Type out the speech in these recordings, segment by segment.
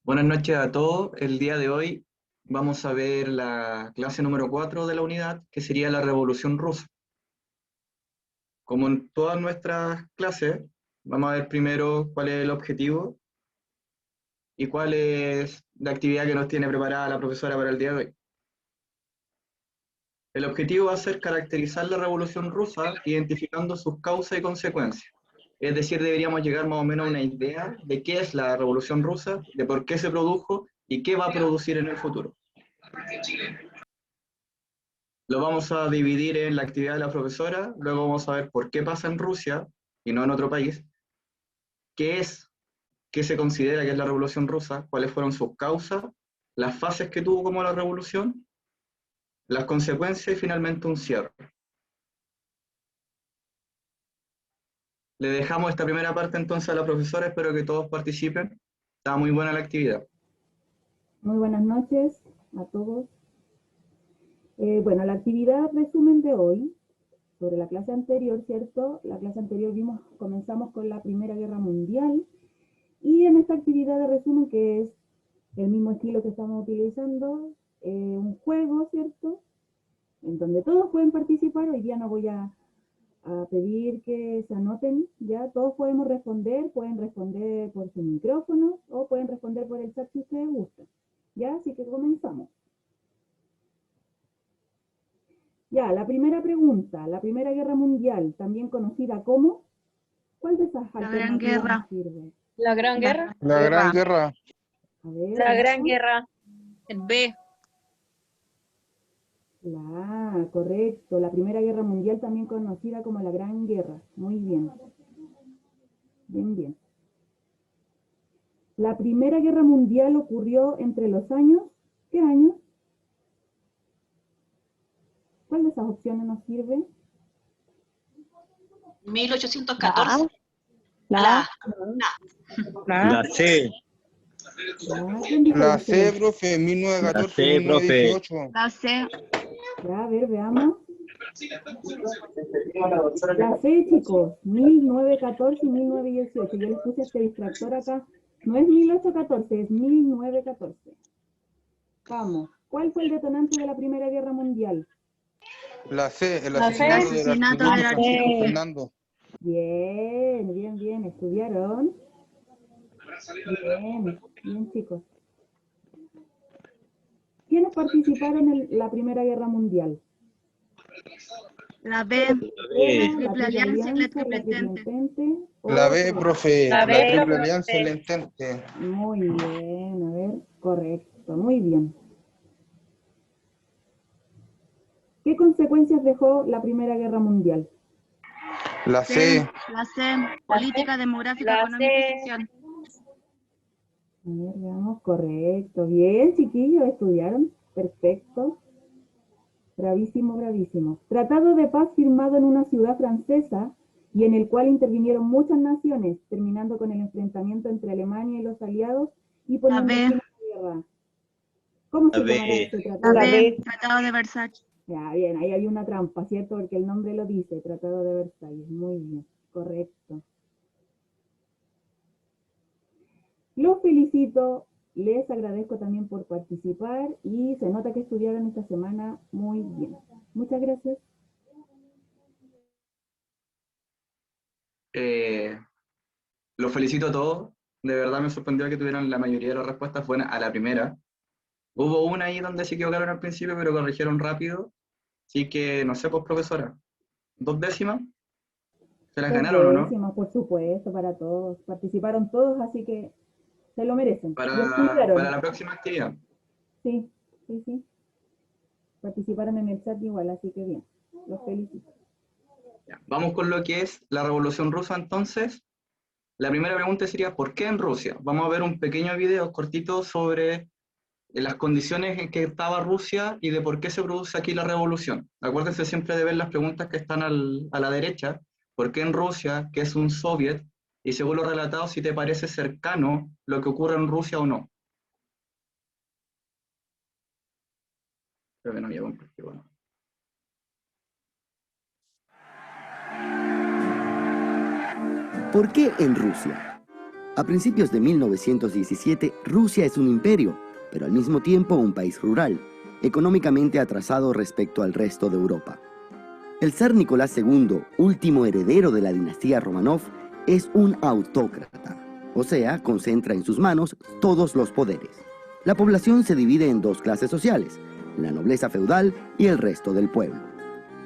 Buenas noches a todos. El día de hoy vamos a ver la clase número 4 de la unidad, que sería la Revolución Rusa. Como en todas nuestras clases, vamos a ver primero cuál es el objetivo y cuál es la actividad que nos tiene preparada la profesora para el día de hoy. El objetivo va a ser caracterizar la Revolución Rusa, identificando sus causas y consecuencias. Es decir, deberíamos llegar más o menos a una idea de qué es la Revolución Rusa, de por qué se produjo y qué va a producir en el futuro. Lo vamos a dividir en la actividad de la profesora, luego vamos a ver por qué pasa en Rusia y no en otro país, qué es, qué se considera que es la Revolución Rusa, cuáles fueron sus causas, las fases que tuvo como la revolución, las consecuencias y finalmente un cierre. Le dejamos esta primera parte entonces a la profesora, espero que todos participen. Está muy buena la actividad. Muy buenas noches a todos. Bueno, la actividad resumen de hoy, sobre la clase anterior, ¿cierto? La clase anterior comenzamos con la Primera Guerra Mundial, y en esta actividad de resumen, que es el mismo estilo que estamos utilizando, un juego, ¿cierto? En donde todos pueden participar. Hoy día no voy a pedir que se anoten, ya todos podemos responder, pueden responder por su micrófono o pueden responder por el chat si ustedes gustan. Ya, así que comenzamos. Ya, la primera pregunta, la Primera Guerra Mundial, también conocida como, ¿cuál de esas alternativas nos sirve? La Gran Guerra. La Gran Guerra. A ver, La Gran ¿no? Guerra. El B. La A, correcto. La Primera Guerra Mundial, también conocida como la Gran Guerra. Muy bien. Bien, bien. La Primera Guerra Mundial ocurrió entre los años, ¿qué años? ¿Cuál de esas opciones nos sirve? 1814. La La C. ¿Quién dijo La C, profe, 1914, 1918. La C. Ya, a ver, veamos. La C, chicos, 1914 y 1918. Yo les puse este distractor acá. No es 1814, es 1914. Vamos. ¿Cuál fue el detonante de la Primera Guerra Mundial? La C, el La C. asesinato del archiduque Fernando. Bien, bien, bien. ¿Estudiaron? Bien, bien, chicos. ¿Quiénes participaron en la Primera Guerra Mundial? La B. La Triple Alianza, la Triple Entente. La B, profe, La la B, Triple profe. Alianza y el Entente. Muy bien, a ver, correcto, muy bien. ¿Qué consecuencias dejó la Primera Guerra Mundial? La C. La C, política demográfica, La económica C. y social. A ver, veamos, correcto. Bien, chiquillos, estudiaron. Perfecto. Bravísimo, bravísimo. Tratado de paz firmado en una ciudad francesa y en el cual intervinieron muchas naciones, terminando con el enfrentamiento entre Alemania y los aliados y poniendo fin a la guerra. ¿Cómo se llamará ese tratado? La La B, B. Tratado de Versalles. Ya, bien, ahí hay una trampa, ¿cierto? Porque el nombre lo dice, Tratado de Versalles. Muy bien, correcto. Los felicito, les agradezco también por participar y se nota que estudiaron esta semana muy bien. Muchas gracias. Los felicito a todos. De verdad me sorprendió que tuvieran la mayoría de las respuestas buenas a la primera. Hubo una ahí donde se equivocaron al principio, pero corrigieron rápido. Así que, no sé, pues profesora, 2 décimas, ¿se las Dos ganaron o no? décimas, por supuesto, para todos. Participaron todos, así que se lo merecen. Y Para estudiaron. la próxima actividad. Sí, sí, sí. Participaron en el chat igual, así que bien. Los felicito. Ya, vamos con lo que es la Revolución Rusa entonces. La primera pregunta sería, ¿por qué en Rusia? Vamos a ver un pequeño video cortito sobre las condiciones en que estaba Rusia y de por qué se produce aquí la revolución. Acuérdense siempre de ver las preguntas que están a la derecha. ¿Por qué en Rusia, que es un soviet? Y según lo relatado, si te parece cercano lo que ocurre en Rusia o no. Creo que no había compartido, bueno. ¿Por qué en Rusia? A principios de 1917, Rusia es un imperio, pero al mismo tiempo un país rural, económicamente atrasado respecto al resto de Europa. El zar Nicolás II, último heredero de la dinastía Romanov, es un autócrata, o sea, concentra en sus manos todos los poderes. La población se divide en dos clases sociales, la nobleza feudal y el resto del pueblo.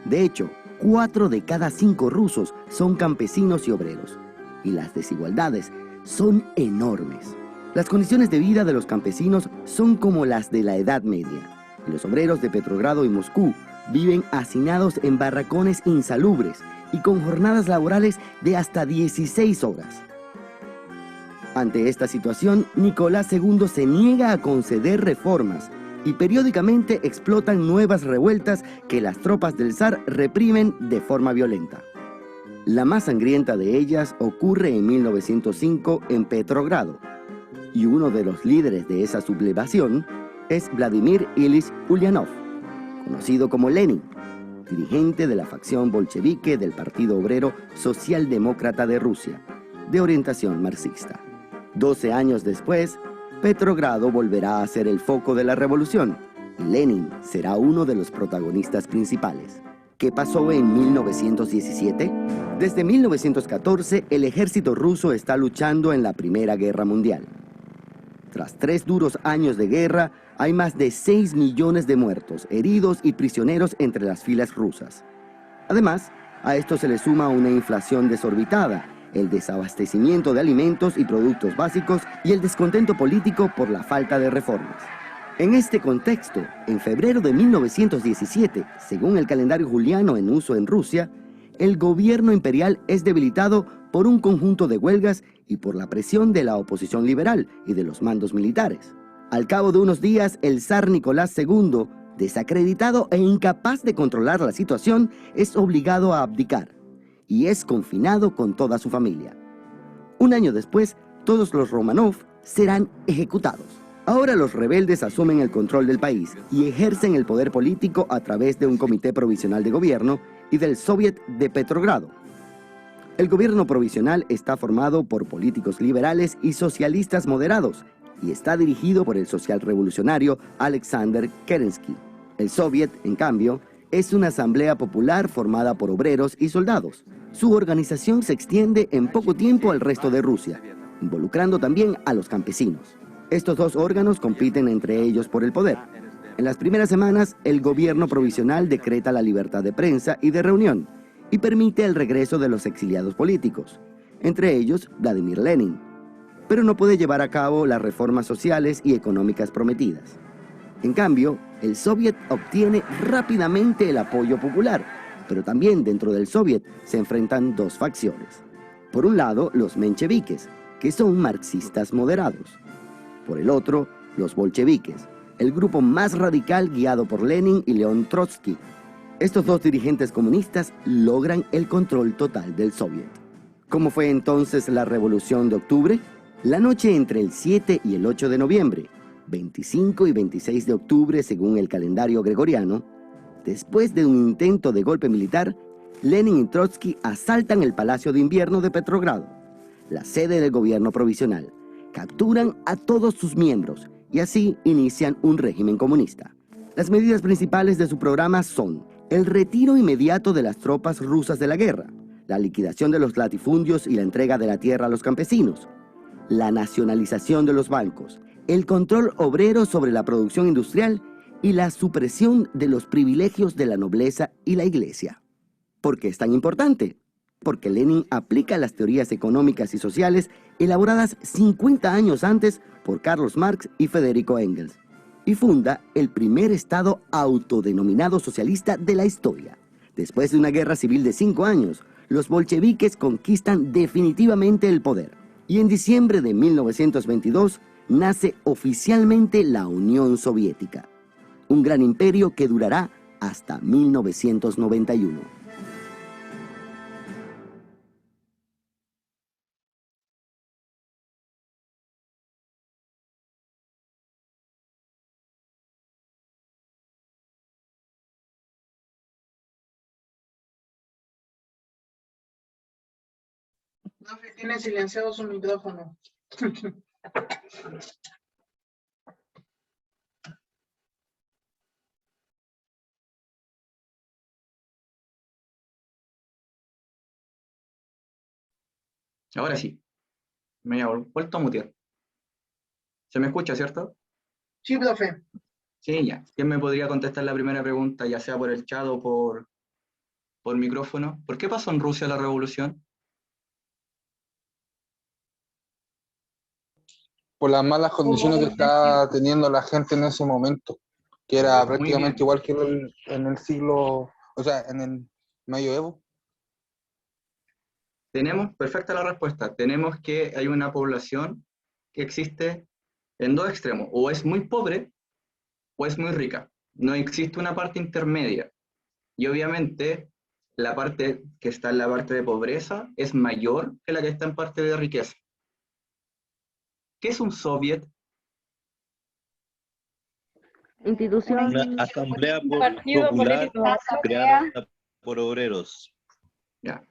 De hecho, 4 de cada 5 rusos son campesinos y obreros, y las desigualdades son enormes. Las condiciones de vida de los campesinos son como las de la Edad Media, y los obreros de Petrogrado y Moscú viven hacinados en barracones insalubres y con jornadas laborales de hasta 16 horas. Ante esta situación, Nicolás II se niega a conceder reformas y periódicamente explotan nuevas revueltas que las tropas del zar reprimen de forma violenta. La más sangrienta de ellas ocurre en 1905 en Petrogrado, y uno de los líderes de esa sublevación es Vladimir Ilich Ulyanov, conocido como Lenin, dirigente de la facción bolchevique del Partido Obrero Socialdemócrata de Rusia, de orientación marxista. 12 años después, Petrogrado volverá a ser el foco de la revolución y Lenin será uno de los protagonistas principales. ¿Qué pasó en 1917? Desde 1914, el ejército ruso está luchando en la Primera Guerra Mundial. Tras 3 duros años de guerra, hay más de 6 millones de muertos, heridos y prisioneros entre las filas rusas. Además, a esto se le suma una inflación desorbitada, el desabastecimiento de alimentos y productos básicos y el descontento político por la falta de reformas. En este contexto, en febrero de 1917, según el calendario juliano en uso en Rusia, el gobierno imperial es debilitado por un conjunto de huelgas y por la presión de la oposición liberal y de los mandos militares. Al cabo de unos días, el zar Nicolás II, desacreditado e incapaz de controlar la situación, es obligado a abdicar y es confinado con toda su familia. Un año después, todos los Romanov serán ejecutados. Ahora los rebeldes asumen el control del país y ejercen el poder político a través de un comité provisional de gobierno y del Soviet de Petrogrado. El gobierno provisional está formado por políticos liberales y socialistas moderados y está dirigido por el socialrevolucionario Alexander Kerensky. El Soviet, en cambio, es una asamblea popular formada por obreros y soldados. Su organización se extiende en poco tiempo al resto de Rusia, involucrando también a los campesinos. Estos dos órganos compiten entre ellos por el poder. En las primeras semanas, el gobierno provisional decreta la libertad de prensa y de reunión y permite el regreso de los exiliados políticos, entre ellos Vladimir Lenin, pero no puede llevar a cabo las reformas sociales y económicas prometidas. En cambio, el Soviet obtiene rápidamente el apoyo popular, pero también dentro del Soviet se enfrentan dos facciones. Por un lado, los mencheviques, que son marxistas moderados. Por el otro, los bolcheviques, el grupo más radical guiado por Lenin y León Trotsky. Estos dos dirigentes comunistas logran el control total del Soviet. ¿Cómo fue entonces la Revolución de Octubre? La noche entre el 7 y el 8 de noviembre, 25 y 26 de octubre según el calendario gregoriano, después de un intento de golpe militar, Lenin y Trotsky asaltan el Palacio de Invierno de Petrogrado, la sede del gobierno provisional, capturan a todos sus miembros y así inician un régimen comunista. Las medidas principales de su programa son el retiro inmediato de las tropas rusas de la guerra, la liquidación de los latifundios y la entrega de la tierra a los campesinos, la nacionalización de los bancos, el control obrero sobre la producción industrial y la supresión de los privilegios de la nobleza y la iglesia. ¿Por qué es tan importante? Porque Lenin aplica las teorías económicas y sociales elaboradas 50 años antes por Carlos Marx y Federico Engels, y funda el primer Estado autodenominado socialista de la historia. Después de una guerra civil de 5 años, los bolcheviques conquistan definitivamente el poder, y en diciembre de 1922 nace oficialmente la Unión Soviética, un gran imperio que durará hasta 1991. Profe, tiene silenciado su micrófono. Ahora sí, me había vuelto a mutear. ¿Se me escucha, cierto? Sí, profe. Sí, ya. ¿Quién me podría contestar la primera pregunta, ya sea por el chat o por micrófono? ¿Por qué pasó en Rusia la revolución? Por las malas condiciones que estaba teniendo la gente en ese momento, que era Muy prácticamente bien. igual que en el siglo, o sea, en el medioevo. Tenemos, perfecta la respuesta, tenemos que hay una población que existe en dos extremos, o es muy pobre o es muy rica. No existe una parte intermedia. Y obviamente la parte que está en la parte de pobreza es mayor que la que está en parte de riqueza. ¿Qué es un soviet? Institución. Una asamblea Partido popular político. creada por obreros. Ya.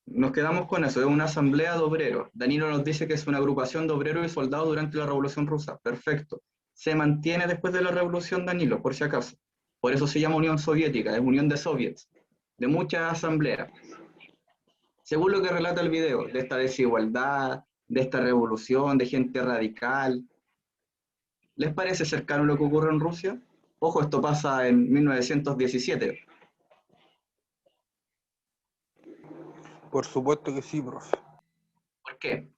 Nos quedamos con eso, es una asamblea de obreros. Danilo nos dice que es una agrupación de obreros y soldados durante la Revolución Rusa. Perfecto. Se mantiene después de la Revolución, Danilo, por si acaso. Por eso se llama Unión Soviética, es unión de soviets, de muchas asambleas. Según lo que relata el video, de esta desigualdad, de esta revolución, de gente radical, ¿les parece cercano lo que ocurre en Rusia? Ojo, esto pasa en 1917. Por supuesto que sí, profe. ¿Por qué?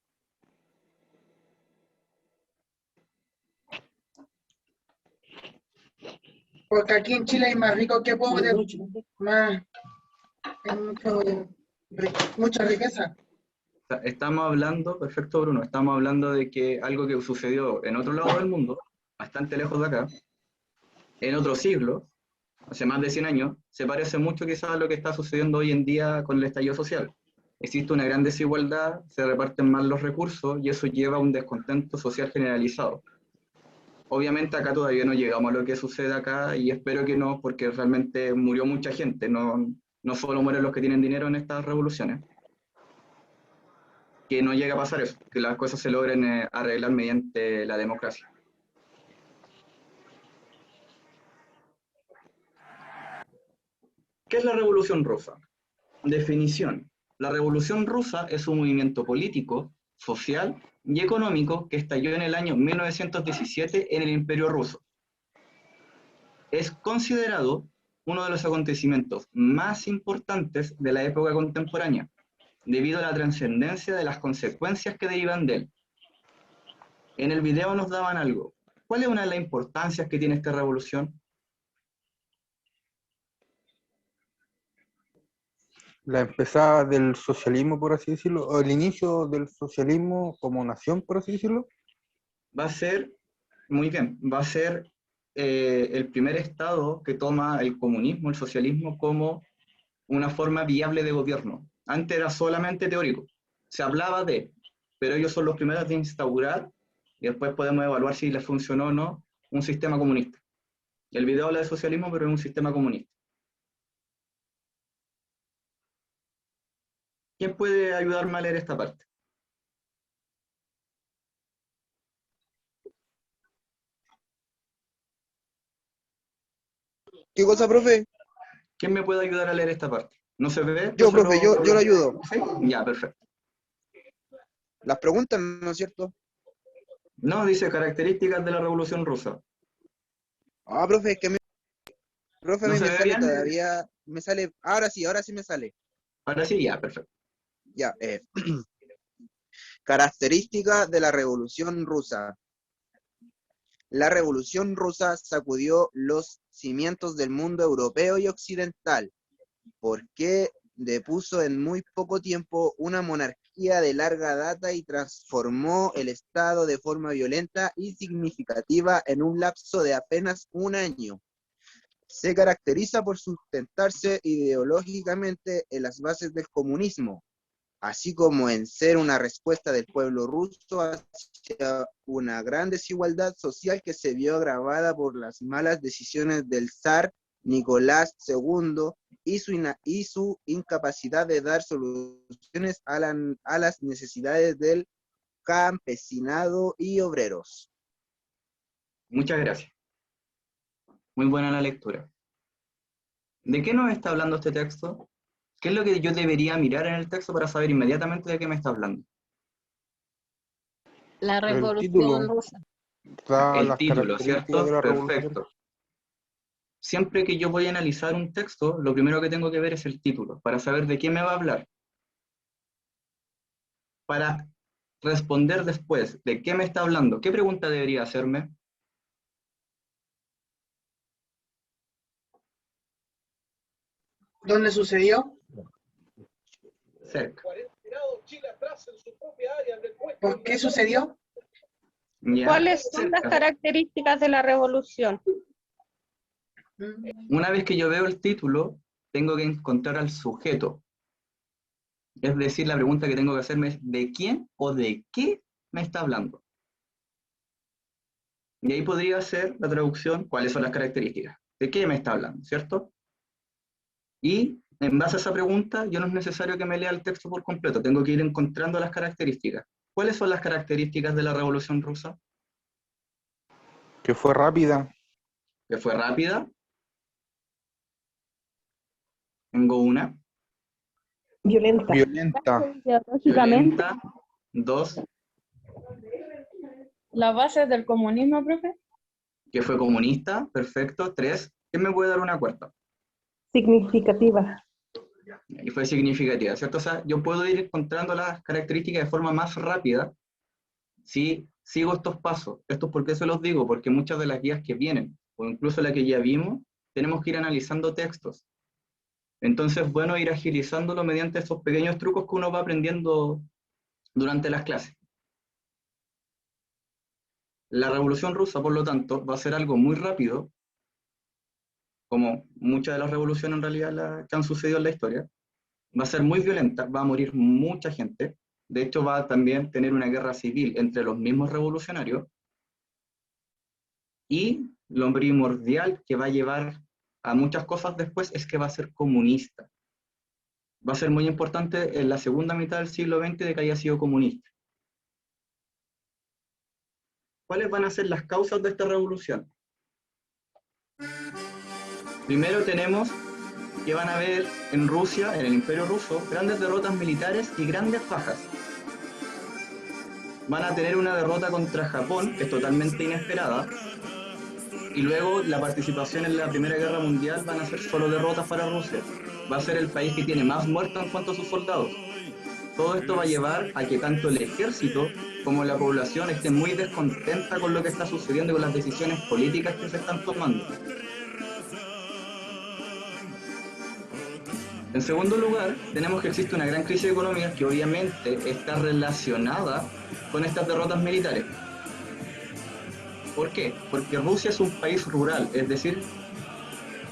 Porque aquí en Chile hay más ricos que pobres, más, hay mucha riqueza. Estamos hablando, perfecto Bruno, estamos hablando de que algo que sucedió en otro lado del mundo, bastante lejos de acá, en otro siglo, hace más de 100 años, se parece mucho quizás a lo que está sucediendo hoy en día con el estallido social. Existe una gran desigualdad, se reparten mal los recursos y eso lleva a un descontento social generalizado. Obviamente acá todavía no llegamos a lo que sucede acá y espero que no, porque realmente murió mucha gente, no solo mueren los que tienen dinero en estas revoluciones. Que no llegue a pasar eso, que las cosas se logren arreglar mediante la democracia. ¿Qué es la Revolución Rusa? Definición. La Revolución Rusa es un movimiento político, social y económico que estalló en el año 1917 en el Imperio Ruso. Es considerado uno de los acontecimientos más importantes de la época contemporánea, debido a la trascendencia de las consecuencias que derivan de él. En el video nos daban algo. ¿Cuál es una de las importancias que tiene esta revolución? La empezada del socialismo, por así decirlo, o el inicio del socialismo como nación, por así decirlo. Va a ser, muy bien, va a ser el primer estado que toma el comunismo, el socialismo, como una forma viable de gobierno. Antes era solamente teórico. Se hablaba de, pero ellos son los primeros de instaurar, y después podemos evaluar si les funcionó o no, un sistema comunista. El video habla de socialismo, pero es un sistema comunista. ¿Quién puede ayudarme a leer esta parte? ¿Qué cosa, profe? ¿Quién me puede ayudar a leer esta parte? ¿No se ve? Yo, profe, yo lo ayudo. ¿Sí? Ya, perfecto. Las preguntas, ¿no es cierto? No, dice características de la Revolución Rusa. Ah, profe, es que profe, a ¿No mí se me ve sale bien? todavía, me sale, ahora sí me sale. Ahora sí, ya, perfecto. Ya, características de la Revolución Rusa. La Revolución Rusa sacudió los cimientos del mundo europeo y occidental, porque depuso en muy poco tiempo una monarquía de larga data y transformó el Estado de forma violenta y significativa en un lapso de apenas un año. Se caracteriza por sustentarse ideológicamente en las bases del comunismo, así como en ser una respuesta del pueblo ruso hacia una gran desigualdad social que se vio agravada por las malas decisiones del zar Nicolás II y su incapacidad de dar soluciones a las necesidades del campesinado y obreros. Muchas gracias. Muy buena la lectura. ¿De qué nos está hablando este texto? ¿Qué es lo que yo debería mirar en el texto para saber inmediatamente de qué me está hablando? La título. revolución rusa. Da El las título, características ¿cierto? de la revolución. Perfecto. Siempre que yo voy a analizar un texto, lo primero que tengo que ver es el título, para saber de qué me va a hablar. Para responder después de qué me está hablando, ¿qué pregunta debería hacerme? ¿Dónde sucedió? Cerca. ¿Por qué sucedió? ¿Ya? ¿Cuáles son las Cerca. características de la revolución? Una vez que yo veo el título, tengo que encontrar al sujeto. Es decir, la pregunta que tengo que hacerme es ¿de quién o de qué me está hablando? Y ahí podría ser la traducción, ¿cuáles son las características? ¿De qué me está hablando? ¿Cierto? Y en base a esa pregunta, yo no es necesario que me lea el texto por completo, tengo que ir encontrando las características. ¿Cuáles son las características de la Revolución Rusa? Que fue rápida. Que fue rápida. Tengo una. Violenta. Violenta. Ideológicamente. Violenta. Dos. ¿La base del comunismo, profe? Que fue comunista. Perfecto. Tres. ¿Quién me puede dar una cuarta? Significativa. Y fue significativa, ¿cierto? O sea, yo puedo ir encontrando las características de forma más rápida si sigo estos pasos. Esto es porque se los digo, porque muchas de las guías que vienen, o incluso la que ya vimos, tenemos que ir analizando textos. Entonces es bueno ir agilizándolo mediante esos pequeños trucos que uno va aprendiendo durante las clases. La Revolución Rusa, por lo tanto, va a ser algo muy rápido, como muchas de las revoluciones en realidad que han sucedido en la historia. Va a ser muy violenta, va a morir mucha gente. De hecho, va a también tener una guerra civil entre los mismos revolucionarios. Y lo primordial que va a llevar a muchas cosas después es que va a ser comunista. Va a ser muy importante en la segunda mitad del siglo XX de que haya sido comunista. ¿Cuáles van a ser las causas de esta revolución? Primero tenemos que van a haber en Rusia, en el Imperio Ruso, grandes derrotas militares y grandes bajas. Van a tener una derrota contra Japón, que es totalmente inesperada, y luego la participación en la Primera Guerra Mundial van a ser solo derrotas para Rusia. Va a ser el país que tiene más muertos en cuanto a sus soldados. Todo esto va a llevar a que tanto el ejército como la población estén muy descontenta con lo que está sucediendo y con las decisiones políticas que se están tomando. En segundo lugar, tenemos que existe una gran crisis económica que obviamente está relacionada con estas derrotas militares. ¿Por qué? Porque Rusia es un país rural, es decir,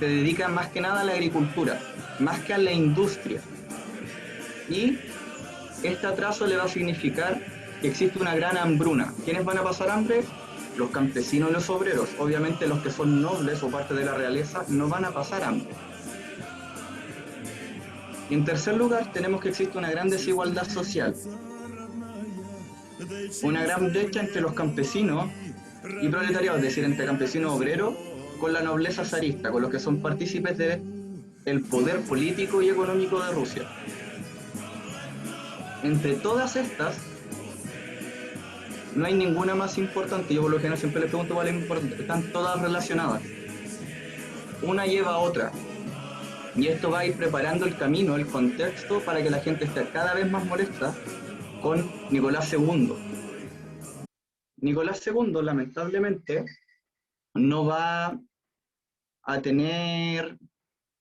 se dedica más que nada a la agricultura, más que a la industria. Y este atraso le va a significar que existe una gran hambruna. ¿Quiénes van a pasar hambre? Los campesinos y los obreros. Obviamente los que son nobles o parte de la realeza no van a pasar hambre. Y en tercer lugar, tenemos que existe una gran desigualdad social. Una gran brecha entre los campesinos y proletariados, es decir, entre campesinos obreros con la nobleza zarista, con los que son partícipes del poder político y económico de Rusia. Entre todas estas, no hay ninguna más importante. Yo por lo general siempre les pregunto cuál es importante. Están todas relacionadas. Una lleva a otra. Y esto va a ir preparando el camino, el contexto, para que la gente esté cada vez más molesta con Nicolás II. Nicolás II, lamentablemente, no va a tener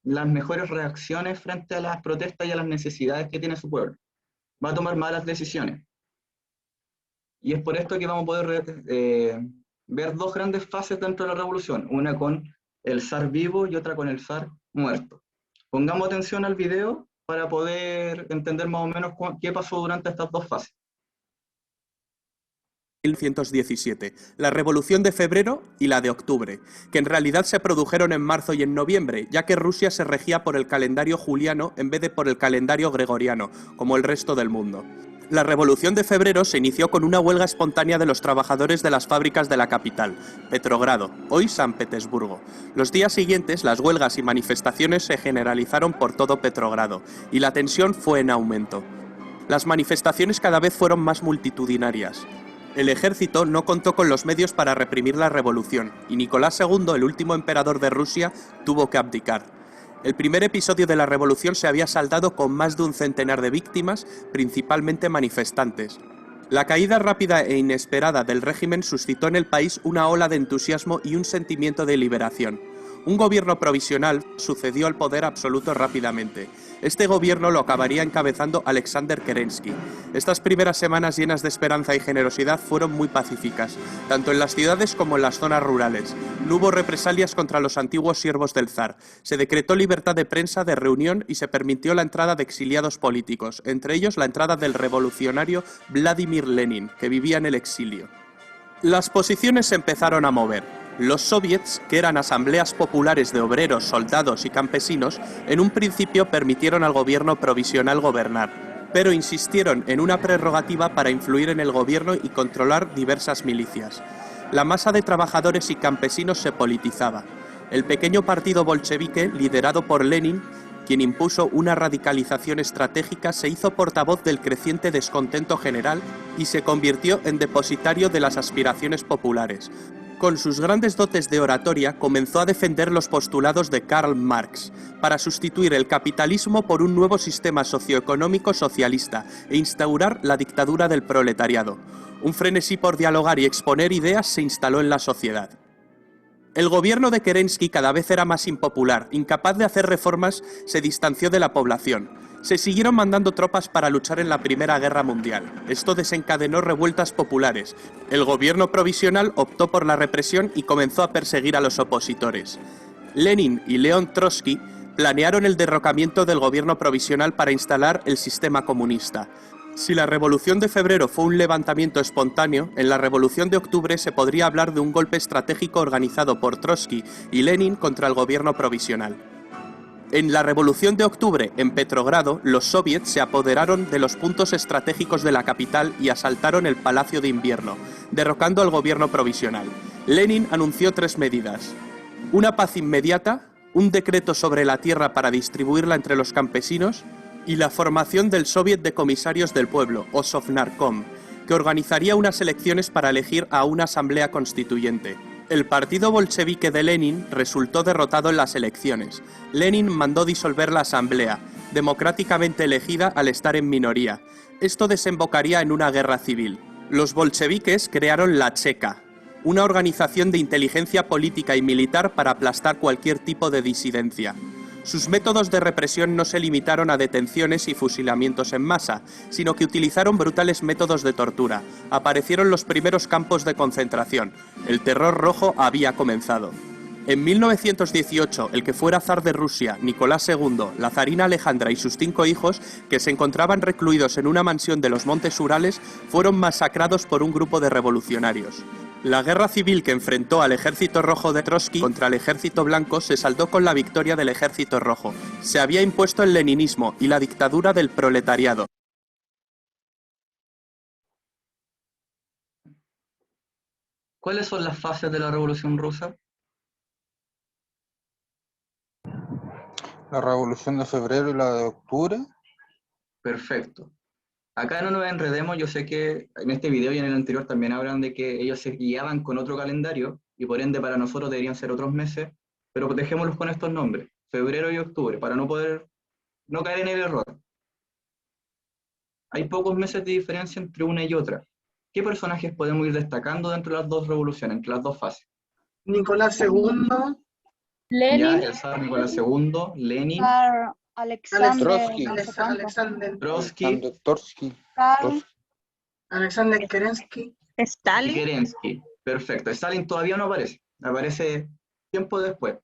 las mejores reacciones frente a las protestas y a las necesidades que tiene su pueblo. Va a tomar malas decisiones. Y es por esto que vamos a poder ver dos grandes fases dentro de la revolución, una con el zar vivo y otra con el zar muerto. Pongamos atención al video para poder entender más o menos qué pasó durante estas dos fases. 1917, la Revolución de Febrero y la de Octubre, que en realidad se produjeron en marzo y en noviembre, ya que Rusia se regía por el calendario juliano en vez de por el calendario gregoriano, como el resto del mundo. La Revolución de Febrero se inició con una huelga espontánea de los trabajadores de las fábricas de la capital, Petrogrado, hoy San Petersburgo. Los días siguientes, las huelgas y manifestaciones se generalizaron por todo Petrogrado, y la tensión fue en aumento. Las manifestaciones cada vez fueron más multitudinarias. El ejército no contó con los medios para reprimir la revolución, y Nicolás II, el último emperador de Rusia, tuvo que abdicar. El primer episodio de la revolución se había saldado con más de un centenar de víctimas, principalmente manifestantes. La caída rápida e inesperada del régimen suscitó en el país una ola de entusiasmo y un sentimiento de liberación. Un gobierno provisional sucedió al poder absoluto rápidamente. Este gobierno lo acabaría encabezando Alexander Kerensky. Estas primeras semanas llenas de esperanza y generosidad fueron muy pacíficas, tanto en las ciudades como en las zonas rurales. No hubo represalias contra los antiguos siervos del zar. Se decretó libertad de prensa, de reunión y se permitió la entrada de exiliados políticos, entre ellos la entrada del revolucionario Vladimir Lenin, que vivía en el exilio. Las posiciones se empezaron a mover. Los soviets, que eran asambleas populares de obreros, soldados y campesinos, en un principio permitieron al gobierno provisional gobernar, pero insistieron en una prerrogativa para influir en el gobierno y controlar diversas milicias. La masa de trabajadores y campesinos se politizaba. El pequeño partido bolchevique, liderado por Lenin, quien impuso una radicalización estratégica, se hizo portavoz del creciente descontento general y se convirtió en depositario de las aspiraciones populares. Con sus grandes dotes de oratoria, comenzó a defender los postulados de Karl Marx para sustituir el capitalismo por un nuevo sistema socioeconómico socialista e instaurar la dictadura del proletariado. Un frenesí por dialogar y exponer ideas se instaló en la sociedad. El gobierno de Kerensky cada vez era más impopular, incapaz de hacer reformas, se distanció de la población. Se siguieron mandando tropas para luchar en la Primera Guerra Mundial. Esto desencadenó revueltas populares. El gobierno provisional optó por la represión y comenzó a perseguir a los opositores. Lenin y León Trotsky planearon el derrocamiento del gobierno provisional para instalar el sistema comunista. Si la Revolución de Febrero fue un levantamiento espontáneo, en la Revolución de Octubre se podría hablar de un golpe estratégico organizado por Trotsky y Lenin contra el gobierno provisional. En la Revolución de Octubre, en Petrogrado, los soviets se apoderaron de los puntos estratégicos de la capital y asaltaron el Palacio de Invierno, derrocando al gobierno provisional. Lenin anunció 3 medidas: una paz inmediata, un decreto sobre la tierra para distribuirla entre los campesinos y la formación del Soviet de Comisarios del Pueblo, o Sovnarkom, que organizaría unas elecciones para elegir a una asamblea constituyente. El partido bolchevique de Lenin resultó derrotado en las elecciones. Lenin mandó disolver la asamblea, democráticamente elegida al estar en minoría. Esto desembocaría en una guerra civil. Los bolcheviques crearon la Cheka, una organización de inteligencia política y militar para aplastar cualquier tipo de disidencia. Sus métodos de represión no se limitaron a detenciones y fusilamientos en masa, sino que utilizaron brutales métodos de tortura. Aparecieron los primeros campos de concentración. El terror rojo había comenzado. En 1918, el que fuera zar de Rusia, Nicolás II, la zarina Alejandra y sus 5 hijos, que se encontraban recluidos en una mansión de los Montes Urales, fueron masacrados por un grupo de revolucionarios. La guerra civil que enfrentó al ejército rojo de Trotsky contra el ejército blanco se saldó con la victoria del ejército rojo. Se había impuesto el leninismo y la dictadura del proletariado. ¿Cuáles son las fases de la Revolución Rusa? La Revolución de Febrero y la de Octubre. Perfecto. Acá no nos enredemos, yo sé que en este video y en el anterior también hablan de que ellos se guiaban con otro calendario y por ende para nosotros deberían ser otros meses, pero dejémoslos con estos nombres, febrero y octubre, para no caer en el error. Hay pocos meses de diferencia entre una y otra. ¿Qué personajes podemos ir destacando dentro de las dos revoluciones, entre las dos fases? Nicolás II. Lenin. Ya, el zar Nicolás II, Lenin, Alexander. Trotsky, Alexander Kerensky. y Stalin. Kerensky. Perfecto. Stalin todavía no aparece, aparece tiempo después.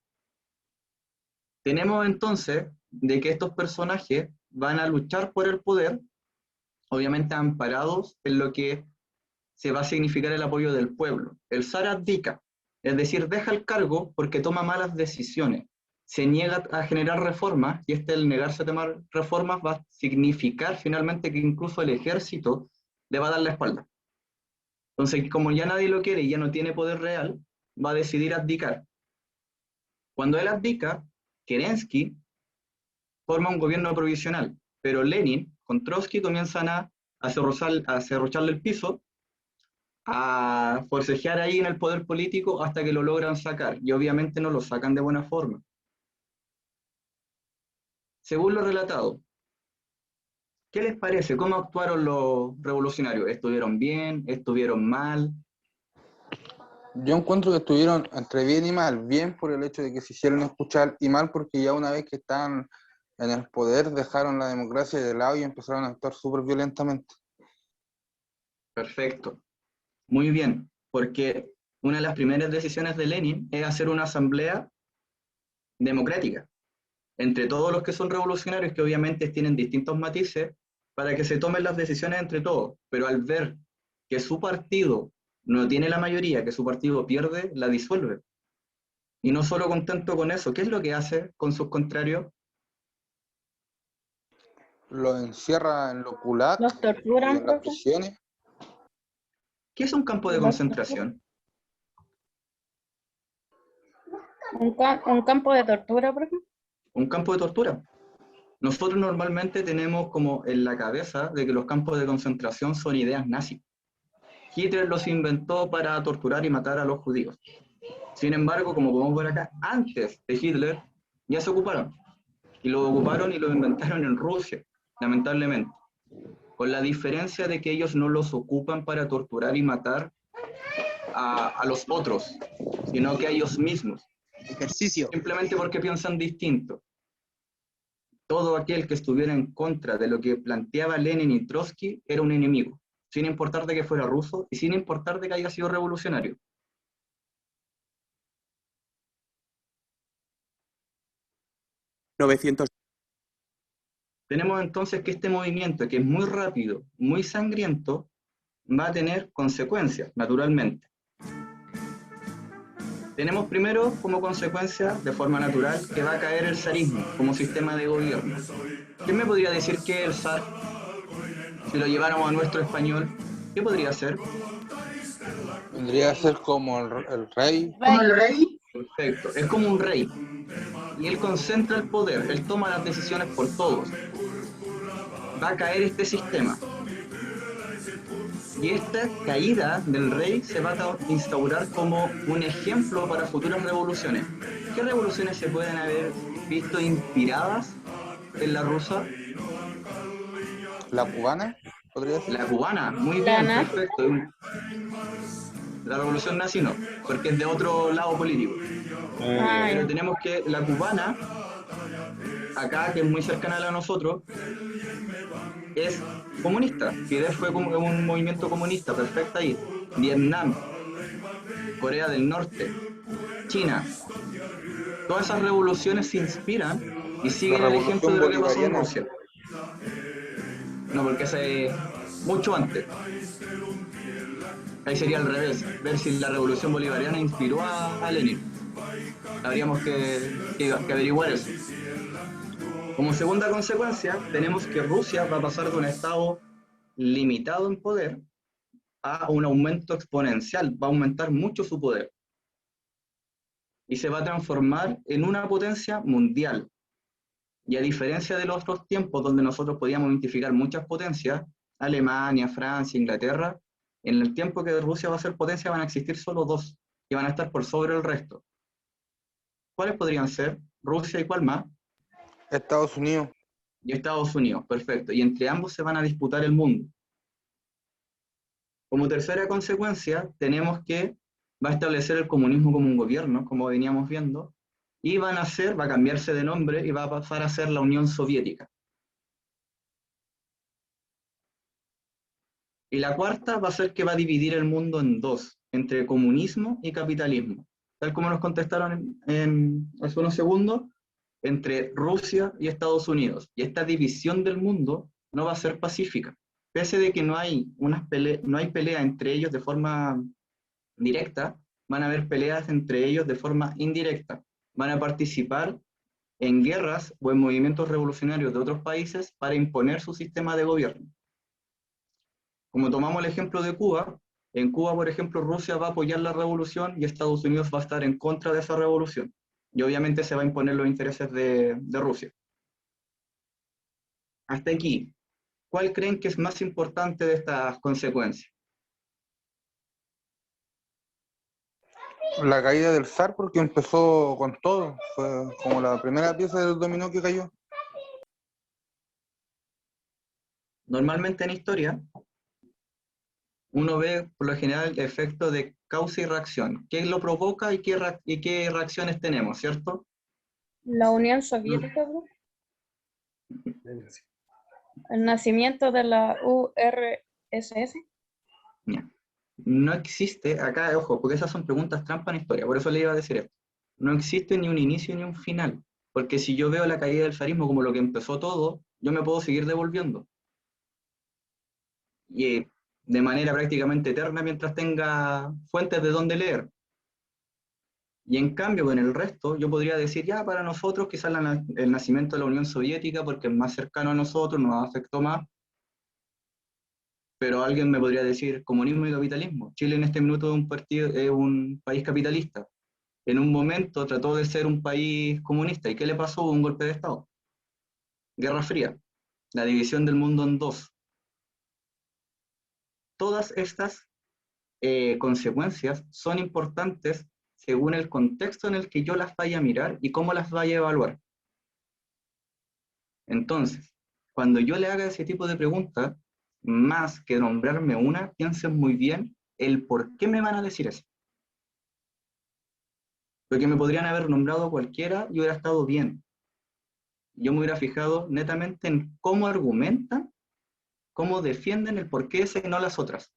Tenemos entonces de que estos personajes van a luchar por el poder, obviamente amparados en lo que se va a significar el apoyo del pueblo. El zar abdica, es decir, deja el cargo porque toma malas decisiones. se niega a generar reformas, y el negarse a tomar reformas va a significar finalmente que incluso el ejército le va a dar la espalda. Entonces, como ya nadie lo quiere y ya no tiene poder real, va a decidir abdicar. Cuando él abdica, Kerensky forma un gobierno provisional, pero Lenin con Trotsky comienzan a cerrucharle el piso, a forcejear ahí en el poder político hasta que lo logran sacar, y obviamente no lo sacan de buena forma. Según lo relatado, ¿qué les parece? ¿Cómo actuaron los revolucionarios? ¿Estuvieron bien? ¿Estuvieron mal? Yo encuentro que estuvieron entre bien y mal. Bien por el hecho de que se hicieron escuchar, y mal porque ya una vez que están en el poder dejaron la democracia de lado y empezaron a actuar súper violentamente. Perfecto. Muy bien, porque una de las primeras decisiones de Lenin es hacer una asamblea democrática entre todos los que son revolucionarios, que obviamente tienen distintos matices, para que se tomen las decisiones entre todos. Pero al ver que su partido no tiene la mayoría, que su partido pierde, la disuelve. Y no solo contento con eso, ¿qué es lo que hace con sus contrarios? Lo encierra en los kulak, Los torturan, en las prisiones. ¿Qué es un campo de concentración? Un campo de tortura, por ejemplo. Un campo de tortura. Nosotros normalmente tenemos como en la cabeza de que los campos de concentración son ideas nazis. Hitler los inventó para torturar y matar a los judíos. Sin embargo, como podemos ver acá, antes de Hitler ya se ocuparon. Y lo ocuparon y lo inventaron en Rusia, lamentablemente. Con la diferencia de que ellos no los ocupan para torturar y matar a los otros, sino que a ellos mismos. Ejercicio. Simplemente porque piensan distinto. Todo aquel que estuviera en contra de lo que planteaba Lenin y Trotsky era un enemigo, sin importar de que fuera ruso y sin importar de que haya sido revolucionario. Tenemos entonces que este movimiento, que es muy rápido, muy sangriento, va a tener consecuencias, naturalmente. Tenemos primero como consecuencia, de forma natural, que va a caer el zarismo como sistema de gobierno. ¿Quién me podría decir qué es el zar? Si lo lleváramos a nuestro español, ¿qué podría ser? Vendría a ser como el rey. ¿Como el rey? Perfecto, es como un rey. Y él concentra el poder, él toma las decisiones por todos. Va a caer este sistema. Y esta caída del rey se va a instaurar como un ejemplo para futuras revoluciones. ¿Qué revoluciones se pueden haber visto inspiradas en la rusa? ¿La cubana? ¿Podría ser? La cubana, muy bien, perfecto. La revolución nazi no, porque es de otro lado político. Pero tenemos que la cubana, acá, que es muy cercana a la de nosotros, es comunista. Fidel fue como un movimiento comunista, perfecto ahí. Vietnam, Corea del Norte, China. Todas esas revoluciones se inspiran y siguen el ejemplo de lo que pasó en Rusia. No, porque hace mucho antes. Ahí sería al revés, ver si la revolución bolivariana inspiró a Lenin. Habríamos que averiguar eso. Como segunda consecuencia, tenemos que Rusia va a pasar de un estado limitado en poder a un aumento exponencial, va a aumentar mucho su poder. Y se va a transformar en una potencia mundial. Y a diferencia de los otros tiempos donde nosotros podíamos identificar muchas potencias, Alemania, Francia, Inglaterra, en el tiempo que Rusia va a ser potencia van a existir solo dos, que van a estar por sobre el resto. ¿Cuáles podrían ser? Rusia y ¿cuál más? Estados Unidos. Y Estados Unidos, perfecto. Y entre ambos se van a disputar el mundo. Como tercera consecuencia, tenemos que va a establecer el comunismo como un gobierno, como veníamos viendo, y va a cambiarse de nombre y va a pasar a ser la Unión Soviética. Y la cuarta va a ser que va a dividir el mundo en dos, entre comunismo y capitalismo. Tal como nos contestaron hace unos segundos, entre Rusia y Estados Unidos. Y esta división del mundo no va a ser pacífica. Pese de que no hay pelea entre ellos de forma directa, van a haber peleas entre ellos de forma indirecta. Van a participar en guerras o en movimientos revolucionarios de otros países para imponer su sistema de gobierno. Como tomamos el ejemplo de Cuba, en Cuba, por ejemplo, Rusia va a apoyar la revolución y Estados Unidos va a estar en contra de esa revolución. Y obviamente se va a imponer los intereses de Rusia. Hasta aquí, ¿cuál creen que es más importante de estas consecuencias? La caída del zar, porque empezó con todo. Fue como la primera pieza del dominó que cayó. Normalmente en historia, uno ve por lo general el efecto de causa y reacción. ¿Qué lo provoca y qué reacciones tenemos, cierto? La Unión Soviética, bro. El nacimiento de la URSS. Ya. No existe, acá, ojo, porque esas son preguntas trampa en historia, por eso le iba a decir esto. No existe ni un inicio ni un final, porque si yo veo la caída del zarismo como lo que empezó todo, yo me puedo seguir devolviendo. Y de manera prácticamente eterna mientras tenga fuentes de donde leer. Y en cambio, con el resto, yo podría decir, ya, para nosotros quizás el nacimiento de la Unión Soviética, porque es más cercano a nosotros, nos afectó más, pero alguien me podría decir comunismo y capitalismo. Chile en este minuto es un país capitalista. En un momento trató de ser un país comunista. ¿Y qué le pasó? Hubo un golpe de Estado. Guerra Fría. La división del mundo en dos. Todas estas consecuencias son importantes según el contexto en el que yo las vaya a mirar y cómo las vaya a evaluar. Entonces, cuando yo le haga ese tipo de preguntas, más que nombrarme una, piensen muy bien el por qué me van a decir eso. Porque me podrían haber nombrado cualquiera y hubiera estado bien. Yo me hubiera fijado netamente en cómo argumentan, cómo defienden el por qué ese y no las otras.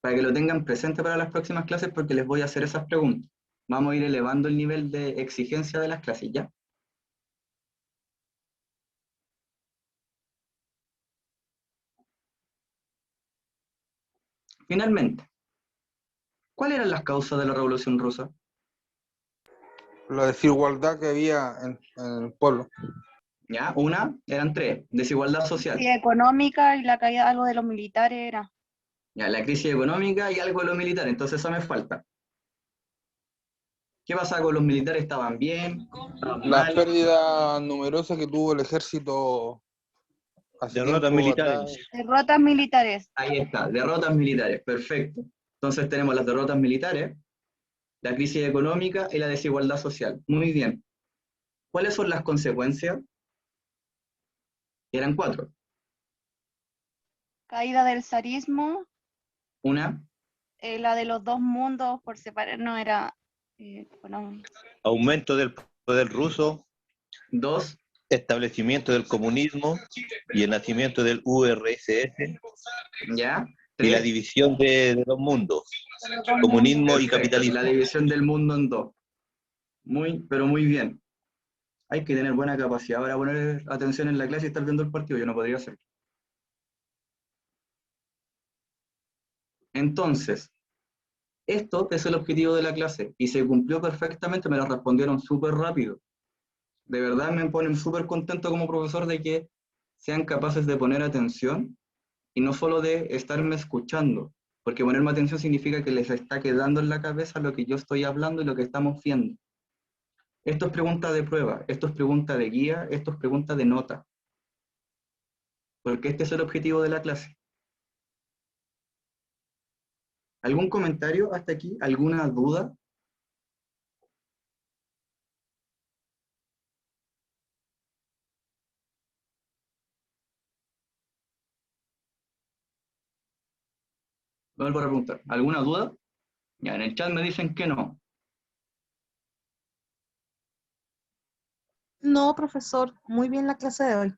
Para que lo tengan presente para las próximas clases, porque les voy a hacer esas preguntas. Vamos a ir elevando el nivel de exigencia de las clases, ¿ya? Finalmente, ¿cuáles eran las causas de la Revolución Rusa? La desigualdad que había en el pueblo. ¿Ya? Eran tres. Desigualdad social. Sí, económica y la caída algo de los militares era. Ya, la crisis económica y algo de los militares, entonces eso me falta. ¿Qué pasaba con los militares? ¿Estaban bien? ¿Estaban Las mal? pérdidas numerosas que tuvo el ejército hace Derrotas tiempo militares. atrás. Derrotas militares. Ahí está, derrotas militares, perfecto. Entonces tenemos las derrotas militares, la crisis económica y la desigualdad social. Muy bien. ¿Cuáles son las consecuencias? Eran 4. Caída del zarismo. Una, La de los dos mundos por separar no era. Bueno, Aumento del poder ruso, 2, establecimiento del comunismo y el nacimiento del URSS ¿ya? y la 3, división de los mundos, comunismo y perfecto, capitalismo. la división del mundo en 2. Pero muy bien. Hay que tener buena capacidad para poner atención en la clase y estar viendo el partido. Yo no podría hacerlo. Entonces, esto es el objetivo de la clase y se cumplió perfectamente, me lo respondieron súper rápido. De verdad me ponen súper contento como profesor de que sean capaces de poner atención y no solo de estarme escuchando, porque ponerme atención significa que les está quedando en la cabeza lo que yo estoy hablando y lo que estamos viendo. Esto es pregunta de prueba, esto es pregunta de guía, esto es pregunta de nota. Porque este es el objetivo de la clase. ¿Algún comentario hasta aquí? ¿Alguna duda? Vuelvo a preguntar. ¿Alguna duda? Ya, en el chat me dicen que no. No, profesor, muy bien la clase de hoy.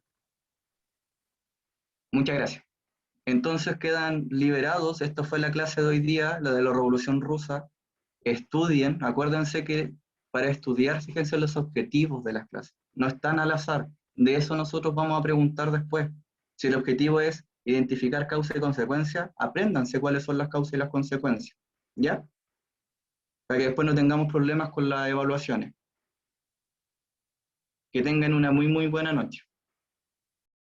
Muchas gracias. Entonces quedan liberados. Esta fue la clase de hoy día, la de la Revolución Rusa. Estudien. Acuérdense que para estudiar, fíjense en los objetivos de las clases. No están al azar. De eso nosotros vamos a preguntar después. Si el objetivo es identificar causa y consecuencia, apréndanse cuáles son las causas y las consecuencias. ¿Ya? Para que después no tengamos problemas con las evaluaciones. Que tengan una muy buena noche.